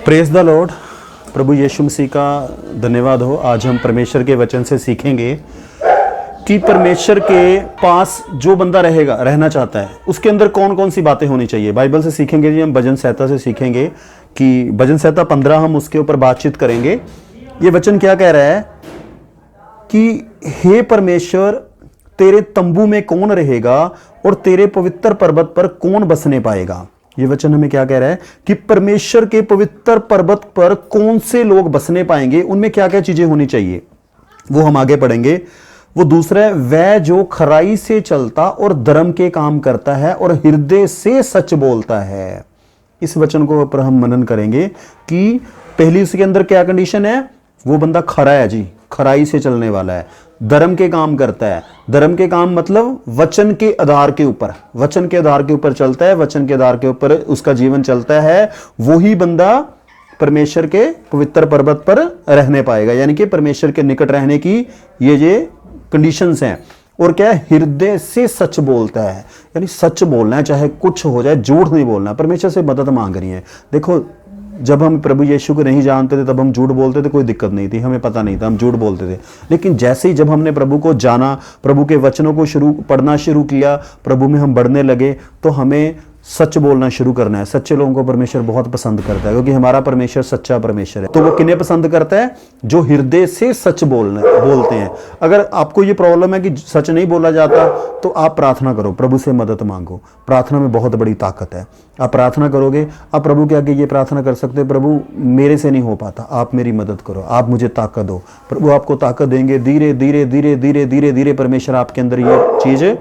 Praise the lord. प्रभु यीशु मसीह का धन्यवाद हो। आज हम परमेश्वर के वचन से सीखेंगे कि परमेश्वर के पास जो बंदा रहना चाहता है उसके अंदर कौन कौन सी बातें होनी चाहिए। बाइबल से सीखेंगे जी, हम भजन संहिता से सीखेंगे कि भजन संहिता 15 हम उसके ऊपर बातचीत करेंगे। ये वचन क्या कह रहा है कि हे परमेश्वर, तेरे तंबू में कौन रहेगा और तेरे पवित्र पर्वत पर कौन बसने पाएगा। ये वचन हमें क्या कह रहा है कि परमेश्वर के पवित्र पर्वत पर कौन से लोग बसने पाएंगे, उनमें क्या क्या चीजें होनी चाहिए, वो हम आगे पढ़ेंगे। वो दूसरा है, वह जो खराई से चलता और धर्म के काम करता है और हृदय से सच बोलता है। इस वचन को ऊपर हम मनन करेंगे कि पहली उसके अंदर क्या कंडीशन है। वो बंदा खरा है जी, खराई से चलने वाला है, धर्म के काम करता है। धर्म के काम मतलब वचन के आधार के ऊपर, वचन के आधार के ऊपर चलता है, वचन के आधार के ऊपर उसका जीवन चलता है। वही बंदा परमेश्वर के पवित्र पर्वत पर रहने पाएगा, यानी कि परमेश्वर के निकट रहने की ये कंडीशंस हैं। और क्या है, हृदय से सच बोलता है, यानी सच बोलना है, चाहे कुछ हो जाए, झूठ नहीं बोलना। परमेश्वर से मदद मांग रही है। देखो, जब हम प्रभु यीशु को नहीं जानते थे तब हम झूठ बोलते थे, कोई दिक्कत नहीं थी, हमें पता नहीं था, हम झूठ बोलते थे। लेकिन जैसे ही जब हमने प्रभु को जाना, प्रभु के वचनों को पढ़ना शुरू किया, प्रभु में हम बढ़ने लगे, तो हमें सच बोलना शुरू करना है। सच्चे लोगों को परमेश्वर बहुत पसंद करता है, क्योंकि हमारा परमेश्वर सच्चा परमेश्वर है। तो वो किन्हें पसंद करता है? जो हृदय से सच बोलते हैं। अगर आपको ये प्रॉब्लम है कि सच नहीं बोला जाता, तो आप प्रार्थना करो, प्रभु से मदद मांगो। प्रार्थना में बहुत बड़ी ताकत है। आप प्रार्थना करोगे, आप प्रभु के आगे ये प्रार्थना कर सकते हो, प्रभु मेरे से नहीं हो पाता, आप मेरी मदद करो, आप मुझे ताकत दो। प्रभु आपको ताकत देंगे। धीरे धीरे धीरे धीरे धीरे धीरे परमेश्वर आपके अंदर ये चीज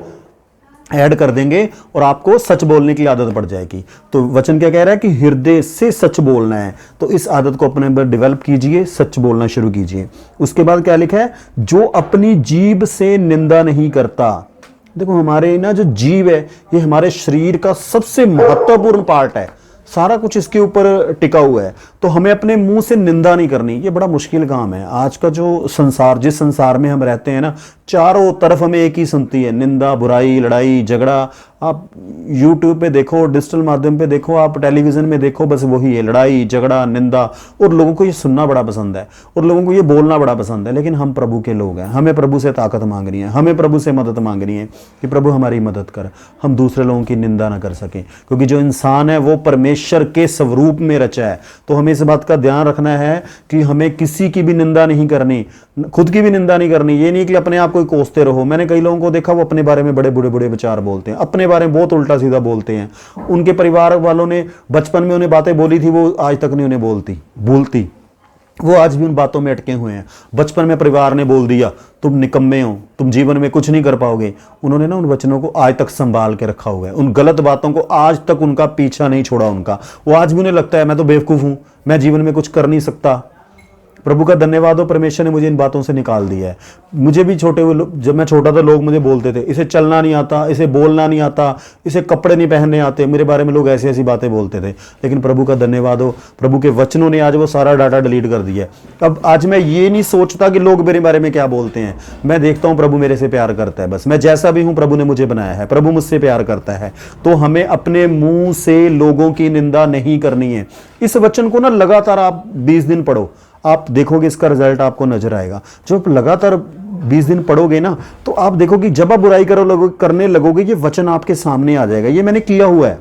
ऐड कर देंगे और आपको सच बोलने की आदत पड़ जाएगी। तो वचन क्या कह रहा है कि हृदय से सच बोलना है। तो इस आदत को अपने अंदर डेवलप कीजिए, सच बोलना शुरू कीजिए। उसके बाद क्या लिखा है? जो अपनी जीभ से निंदा नहीं करता। देखो, हमारे ना जो जीभ है, ये हमारे शरीर का सबसे महत्वपूर्ण पार्ट है। सारा कुछ इसके ऊपर टिका हुआ है। तो हमें अपने मुंह से निंदा नहीं करनी। ये बड़ा मुश्किल काम है। आज का जो संसार, जिस संसार में हम रहते हैं ना, चारों तरफ हमें एक ही सुनती है, निंदा, बुराई, लड़ाई, झगड़ा। आप YouTube पे देखो, डिजिटल माध्यम पे देखो, आप टेलीविजन में देखो, बस वही है, लड़ाई, झगड़ा, निंदा। और लोगों को ये सुनना बड़ा पसंद है और लोगों को ये बोलना बड़ा पसंद है। लेकिन हम प्रभु के लोग हैं, हमें प्रभु से ताकत मांगनी है, हमें प्रभु से मदद मांगनी है कि प्रभु हमारी मदद कर, हम दूसरे लोगों की निंदा ना कर सकें। क्योंकि जो इंसान है वो परमेश्वर के स्वरूप में रचा है। तो हमें इस बात का ध्यान रखना है कि हमें किसी की भी निंदा नहीं करनी, खुद की भी निंदा नहीं करनी। ये नहीं कि अपने आप को कोसते रहो। मैंने कई लोगों को देखा, वो अपने बारे में बड़े बुरे बुरे विचार बोलते हैं, अपने बारे में बहुत उल्टा सीधा बोलते हैं। उनके परिवार वालों ने बचपन में उन्हें बातें बोली थी, वो आज तक नहीं उन्हें बोलती। वो आज भी उन बातों में अटके हुए हैं। बचपन में परिवार ने बोल दिया, तुम निकम्मे हो, तुम जीवन में कुछ नहीं कर पाओगे। उन्होंने ना उन वचनों को आज तक संभाल के रखा हुआ है। उन गलत बातों को आज तक उनका पीछा नहीं छोड़ा उनका। वो आज भी उन्हें लगता है मैं तो बेवकूफ हूं, मैं जीवन में कुछ कर नहीं सकता। प्रभु का धन्यवाद हो, परमेश्वर ने मुझे इन बातों से निकाल दिया है। मुझे भी जब मैं छोटा था, लोग मुझे बोलते थे, इसे चलना नहीं आता, इसे बोलना नहीं आता, इसे कपड़े नहीं पहनने आते। मेरे बारे में लोग ऐसी ऐसी बातें बोलते थे। लेकिन प्रभु का धन्यवाद हो, प्रभु के वचनों ने आज वो सारा डाटा डिलीट कर दिया है। अब आज मैं ये नहीं सोचता कि लोग मेरे बारे में क्या बोलते हैं। मैं देखता हूँ प्रभु मेरे से प्यार करता है। बस मैं जैसा भी हूँ, प्रभु ने मुझे बनाया है, प्रभु मुझसे प्यार करता है। तो हमें अपने मुंह से लोगों की निंदा नहीं करनी है। इस वचन को ना लगातार आप 20 दिन पढ़ो, आप देखोगे इसका रिजल्ट आपको नजर आएगा। जब लगातार 20 दिन पढ़ोगे ना, तो आप देखोगे जब आप बुराई करने लगोगे, ये वचन आपके सामने आ जाएगा। ये मैंने किया हुआ है,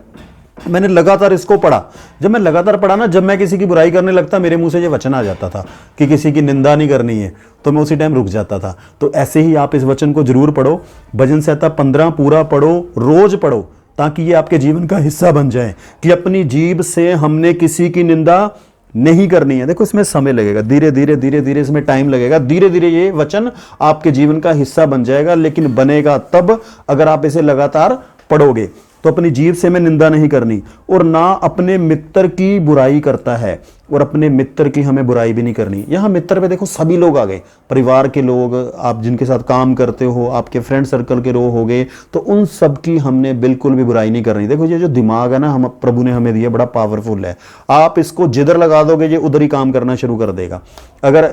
मैंने लगातार इसको पढ़ा। जब मैं लगातार पढ़ा ना, जब मैं किसी की बुराई करने लगता, मेरे मुंह से ये वचन आ जाता था कि किसी की निंदा नहीं करनी है, तो मैं उसी टाइम रुक जाता था। तो ऐसे ही आप इस वचन को जरूर पढ़ो। भजन संहिता 15 पूरा पढ़ो, रोज पढ़ो, ताकि ये आपके जीवन का हिस्सा बन जाए कि अपनी जीभ से हमने किसी की निंदा नहीं करनी है। देखो, इसमें समय लगेगा, धीरे धीरे धीरे धीरे इसमें टाइम लगेगा। धीरे धीरे ये वचन आपके जीवन का हिस्सा बन जाएगा। लेकिन बनेगा तब अगर आप इसे लगातार पढ़ोगे। तो अपनी जीभ से मैं निंदा नहीं करनी, और ना अपने मित्र की बुराई करता है, और अपने मित्र की हमें बुराई भी नहीं करनी। यहाँ मित्र पे देखो सभी लोग आ गए, परिवार के लोग, आप जिनके साथ काम करते हो, आपके फ्रेंड सर्कल के लोग हो गए, तो उन सब की हमने बिल्कुल भी बुराई नहीं करनी। देखो, ये जो दिमाग है ना, हम प्रभु ने हमें दिया, बड़ा पावरफुल है। आप इसको जिधर लगा दोगे, ये उधर ही काम करना शुरू कर देगा। अगर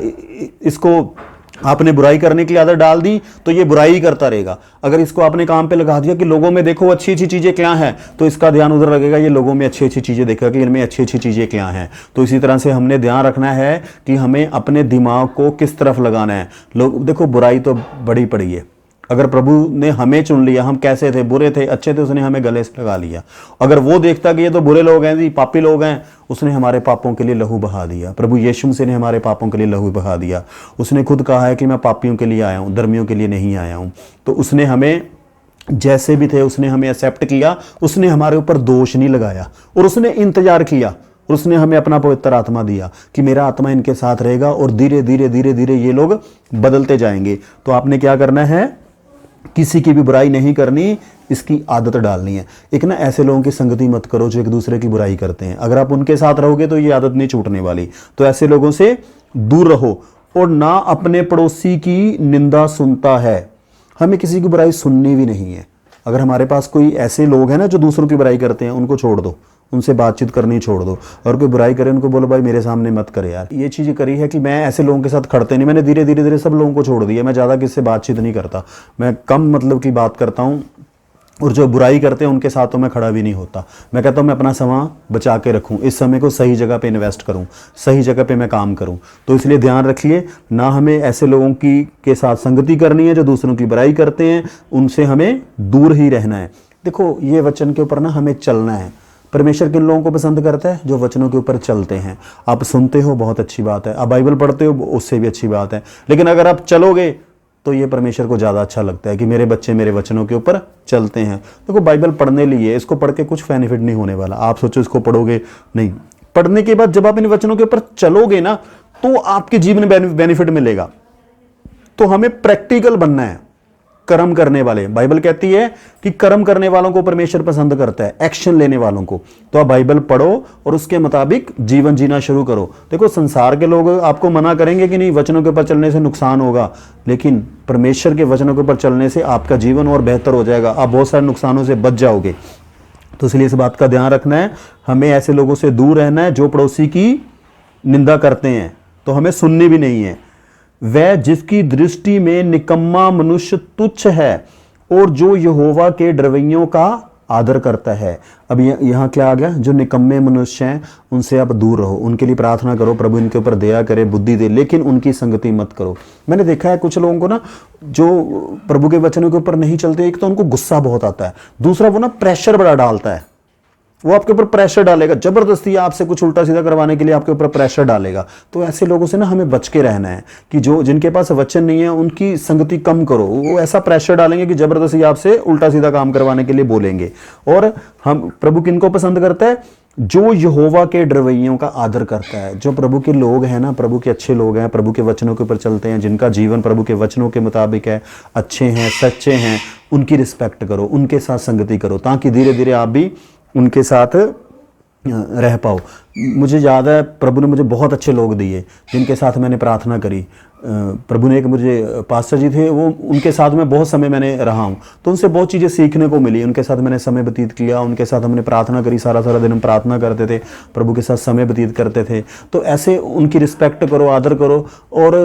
इसको आपने बुराई करने की आदत डाल दी तो ये बुराई ही करता रहेगा। अगर इसको आपने काम पे लगा दिया कि लोगों में देखो अच्छी अच्छी चीजें क्या हैं, तो इसका ध्यान उधर लगेगा, ये लोगों में अच्छी अच्छी चीजें देखेगा कि इनमें अच्छी अच्छी चीजें क्या हैं। तो इसी तरह से हमने ध्यान रखना है कि हमें अपने दिमाग को किस तरफ लगाना है। लोग देखो बुराई तो बड़ी पड़ी है, अगर प्रभु ने हमें चुन लिया, हम कैसे थे, बुरे थे, अच्छे थे, उसने हमें गले से लगा लिया। अगर वो देखता कि ये तो बुरे लोग हैं जी, पापी लोग हैं, उसने हमारे पापों के लिए लहू बहा दिया। प्रभु यीशु मसीह ने हमारे पापों के लिए लहू बहा दिया। उसने खुद कहा है कि मैं पापियों के लिए आया हूँ, धर्मियों के लिए नहीं आया हूँ। तो उसने हमें जैसे भी थे उसने हमें एक्सेप्ट किया, उसने हमारे ऊपर दोष नहीं लगाया, और उसने इंतजार किया, और उसने हमें अपना पवित्र आत्मा दिया कि मेरा आत्मा इनके साथ रहेगा, और धीरे धीरे धीरे धीरे ये लोग बदलते जाएंगे। तो आपने क्या करना है, किसी की भी बुराई नहीं करनी, इसकी आदत डालनी है। एक ना ऐसे लोगों की संगति मत करो जो एक दूसरे की बुराई करते हैं। अगर आप उनके साथ रहोगे तो ये आदत नहीं छूटने वाली। तो ऐसे लोगों से दूर रहो। और ना अपने पड़ोसी की निंदा सुनता है, हमें किसी की बुराई सुननी भी नहीं है। अगर हमारे पास कोई ऐसे लोग हैं ना जो दूसरों की बुराई करते हैं, उनको छोड़ दो, उनसे बातचीत करनी छोड़ दो। और कोई बुराई करे उनको बोलो भाई मेरे सामने मत करे यार। ये चीज़ करी है कि मैं ऐसे लोगों के साथ खड़ते नहीं, मैंने धीरे धीरे धीरे सब लोगों को छोड़ दिया। मैं ज़्यादा किससे बातचीत नहीं करता, मैं कम मतलब की बात करता हूँ। और जो बुराई करते हैं उनके साथ तो मैं खड़ा भी नहीं होता। मैं कहता हूँ मैं अपना समय बचा के रखूँ, इस समय को सही जगह पे इन्वेस्ट करूँ, सही जगह पे मैं काम करूँ। तो इसलिए ध्यान रखिए, ना हमें ऐसे लोगों की के साथ संगति करनी है जो दूसरों की बुराई करते हैं, उनसे हमें दूर ही रहना है। देखो ये वचन के ऊपर ना हमें चलना है। परमेश्वर किन लोगों को पसंद करता है, जो वचनों के ऊपर चलते हैं। आप सुनते हो बहुत अच्छी बात है, आप बाइबल पढ़ते हो उससे भी अच्छी बात है, लेकिन अगर आप चलोगे तो ये परमेश्वर को ज़्यादा अच्छा लगता है कि मेरे बच्चे मेरे वचनों के ऊपर चलते हैं। देखो बाइबल पढ़ने लिए, इसको पढ़ के कुछ बेनिफिट नहीं होने वाला। आप सोचो इसको पढ़ोगे नहीं, पढ़ने के बाद जब आप इन वचनों के ऊपर चलोगे ना तो आपके जीवन में बेनिफिट मिलेगा। तो हमें प्रैक्टिकल बनना है, कर्म करने वाले। बाइबल कहती है कि कर्म करने वालों को परमेश्वर पसंद करता है, एक्शन लेने वालों को। तो आप बाइबल पढ़ो और उसके मुताबिक जीवन जीना शुरू करो। देखो संसार के लोग आपको मना करेंगे कि नहीं वचनों के ऊपर चलने से नुकसान होगा, लेकिन परमेश्वर के वचनों के ऊपर चलने से आपका जीवन और बेहतर हो जाएगा, आप बहुत सारे नुकसानों से बच जाओगे। तो इसलिए इस बात का ध्यान रखना है, हमें ऐसे लोगों से दूर रहना है जो पड़ोसी की निंदा करते हैं, तो हमें सुननी भी नहीं है। वह जिसकी दृष्टि में निकम्मा मनुष्य तुच्छ है और जो यहोवा के डरवैयों का आदर करता है। अब यहाँ क्या आ गया, जो निकम्मे मनुष्य हैं उनसे आप दूर रहो, उनके लिए प्रार्थना करो प्रभु इनके ऊपर दया करे, बुद्धि दे, लेकिन उनकी संगति मत करो। मैंने देखा है कुछ लोगों को ना जो प्रभु के वचनों के ऊपर नहीं चलते, एक तो उनको गुस्सा बहुत आता है, दूसरा वो ना प्रेशर बड़ा डालता है, वो आपके ऊपर प्रेशर डालेगा, जबरदस्ती आपसे कुछ उल्टा सीधा करवाने के लिए आपके ऊपर प्रेशर डालेगा। तो ऐसे लोगों से ना हमें बच के रहना है कि जो जिनके पास वचन नहीं है उनकी संगति कम करो। वो ऐसा प्रेशर डालेंगे कि जबरदस्ती आपसे उल्टा सीधा काम करवाने के लिए बोलेंगे। और हम प्रभु किनको पसंद करता है, जो यहोवा के डरवैयों का आदर करता है। जो प्रभु के लोग हैं ना, प्रभु के अच्छे लोग हैं, प्रभु के वचनों के ऊपर चलते हैं, जिनका जीवन प्रभु के वचनों के मुताबिक है, अच्छे हैं, सच्चे हैं, उनकी रिस्पेक्ट करो, उनके साथ संगति करो, ताकि धीरे धीरे आप भी उनके साथ रह पाओ। मुझे याद है प्रभु ने मुझे बहुत अच्छे लोग दिए जिनके साथ मैंने प्रार्थना करी। प्रभु ने एक मुझे पास्टर जी थे, वो उनके साथ में बहुत समय मैंने रहा हूँ, तो उनसे बहुत चीज़ें सीखने को मिली। उनके साथ मैंने समय व्यतीत किया, उनके साथ हमने प्रार्थना करी, सारा सारा दिन हम प्रार्थना करते थे, प्रभु के साथ समय व्यतीत करते थे। तो ऐसे उनकी रिस्पेक्ट करो, आदर करो। और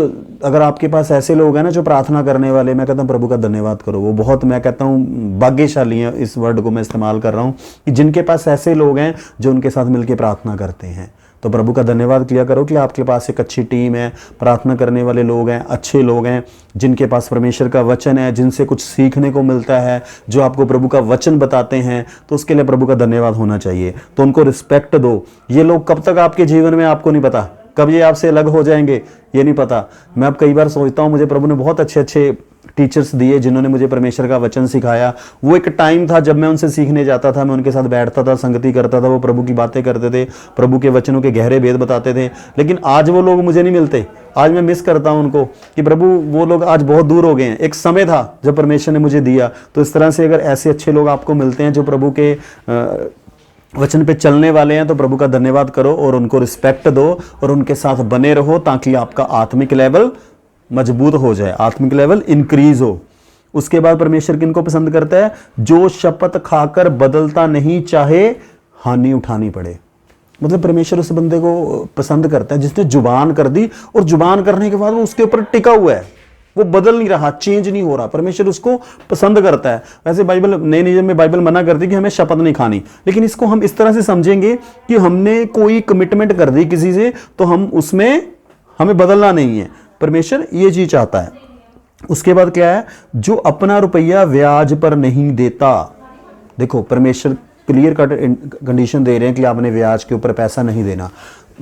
अगर आपके पास ऐसे लोग हैं ना जो प्रार्थना करने वाले, मैं कहता हूँ प्रभु का धन्यवाद करो। वो बहुत, मैं कहता हूँ भाग्यशाली हैं, इस वर्ड को मैं इस्तेमाल कर रहा हूँ कि जिनके पास ऐसे लोग हैं जो उनके साथ मिलकर प्रार्थना करते हैं। तो प्रभु का धन्यवाद किया करो कि आपके पास एक अच्छी टीम है, प्रार्थना करने वाले लोग हैं, अच्छे लोग हैं, जिनके पास परमेश्वर का वचन है, जिनसे कुछ सीखने को मिलता है, जो आपको प्रभु का वचन बताते हैं। तो उसके लिए प्रभु का धन्यवाद होना चाहिए। तो उनको रिस्पेक्ट दो। ये लोग कब तक आपके जीवन में आपको नहीं पता, कब ये आपसे अलग हो जाएंगे ये नहीं पता। मैं अब कई बार सोचता हूँ, मुझे प्रभु ने बहुत अच्छे अच्छे टीचर्स दिए जिन्होंने मुझे परमेश्वर का वचन सिखाया। वो एक टाइम था जब मैं उनसे सीखने जाता था, मैं उनके साथ बैठता था, संगति करता था, वो प्रभु की बातें करते थे, प्रभु के वचनों के गहरे भेद बताते थे। लेकिन आज वो लोग मुझे नहीं मिलते। आज मैं मिस करता हूँ उनको कि प्रभु वो लोग आज बहुत दूर हो गए हैं। एक समय था जब परमेश्वर ने मुझे दिया। तो इस तरह से अगर ऐसे अच्छे लोग आपको मिलते हैं जो प्रभु के वचन पे चलने वाले हैं, तो प्रभु का धन्यवाद करो और उनको रिस्पेक्ट दो और उनके साथ बने रहो, ताकि आपका आत्मिक लेवल मजबूत हो जाए, आत्मिक लेवल इंक्रीज हो। उसके बाद परमेश्वर किनको पसंद करता है, जो शपथ खाकर बदलता नहीं, चाहे हानि उठानी पड़े। मतलब परमेश्वर उस बंदे को पसंद करता है जिसने जुबान कर दी और जुबान करने के बाद वो उसके ऊपर टिका हुआ है। वो बदल नहीं रहा, चेंज नहीं हो रहा, परमेश्वर उसको पसंद करता है। वैसे बाइबल, नए नियम में बाइबल मना करती है कि हमें शपथ नहीं खानी, लेकिन इसको हम इस तरह से समझेंगे कि हमने कोई कमिटमेंट कर दी किसी से, तो हम उसमें हमें बदलना नहीं है। परमेश्वर ये चीज चाहता है। उसके बाद क्या है, जो अपना रुपया ब्याज पर नहीं देता। देखो परमेश्वर क्लियर कट कंडीशन दे रहे हैं कि आपने ब्याज के ऊपर पैसा नहीं देना।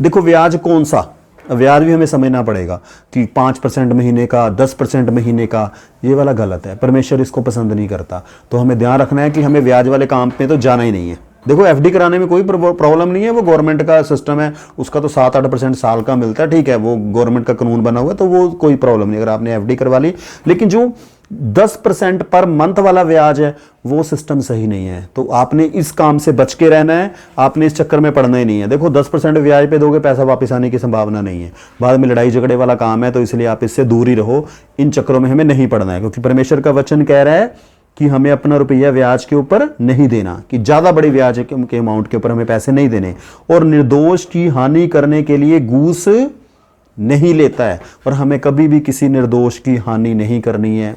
देखो ब्याज कौन सा, ब्याज भी हमें समझना पड़ेगा कि 5% महीने का, 10% महीने का, ये वाला गलत है, परमेश्वर इसको पसंद नहीं करता। तो हमें ध्यान रखना है कि हमें ब्याज वाले काम पे तो जाना ही नहीं है। देखो एफडी कराने में कोई प्रॉब्लम नहीं है, वो गवर्नमेंट का सिस्टम है, उसका तो 7-8% साल का मिलता है, ठीक है, वो गवर्नमेंट का कानून बना हुआ है, तो वो कोई प्रॉब्लम नहीं अगर आपने एफडी करवा ली। लेकिन जो 10% पर मंथ वाला ब्याज है वो सिस्टम सही नहीं है। तो आपने इस काम से बच के रहना है, आपने इस चक्कर में पड़ना ही नहीं है। देखो 10% ब्याज पे दोगे, पैसा वापस आने की संभावना नहीं है, बाद में लड़ाई झगड़े वाला काम है, तो इसलिए आप इससे दूर ही रहो। इन चक्करों में हमें नहीं पड़ना है, क्योंकि परमेश्वर का वचन कह रहा है कि हमें अपना रुपया ब्याज के ऊपर नहीं देना, कि ज्यादा बड़ी ब्याज के अमाउंट के ऊपर हमें पैसे नहीं देने। और निर्दोष की हानि करने के लिए घूस नहीं लेता है, और हमें कभी भी किसी निर्दोष की हानि नहीं करनी है।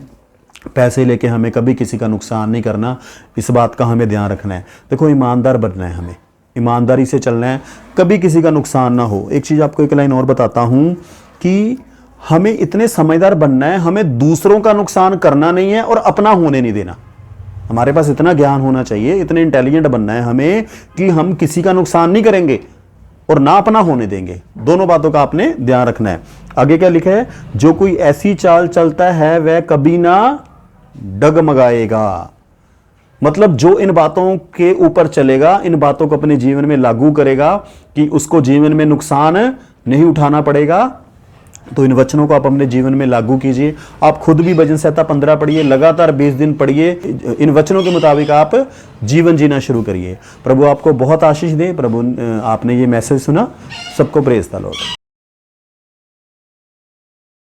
पैसे लेके हमें कभी किसी का नुकसान नहीं करना, इस बात का हमें ध्यान रखना है। देखो ईमानदार बनना है, हमें ईमानदारी से चलना है, कभी किसी का नुकसान ना हो। एक चीज आपको एक लाइन और बताता हूं कि हमें इतने समझदार बनना है, हमें दूसरों का नुकसान करना नहीं है और अपना होने नहीं देना। हमारे पास इतना ज्ञान होना चाहिए, इतने इंटेलिजेंट बनना है हमें कि हम किसी का नुकसान नहीं करेंगे और ना अपना होने देंगे। दोनों बातों का आपने ध्यान रखना है। आगे क्या लिखा है, जो कोई ऐसी चाल चलता है वह कभी ना डगमगाएगा। मतलब जो इन बातों के ऊपर चलेगा, इन बातों को अपने जीवन में लागू करेगा कि उसको जीवन में नुकसान नहीं उठाना पड़ेगा। तो इन वचनों को आप अपने जीवन में लागू कीजिए। आप खुद भी भजन संहिता 15 पढ़िए, लगातार 20 दिन पढ़िए, इन वचनों के मुताबिक आप जीवन जीना शुरू करिए। प्रभु आपको बहुत आशीष दे। प्रभु आपने ये मैसेज सुना, सबको प्रेज द लॉर्ड।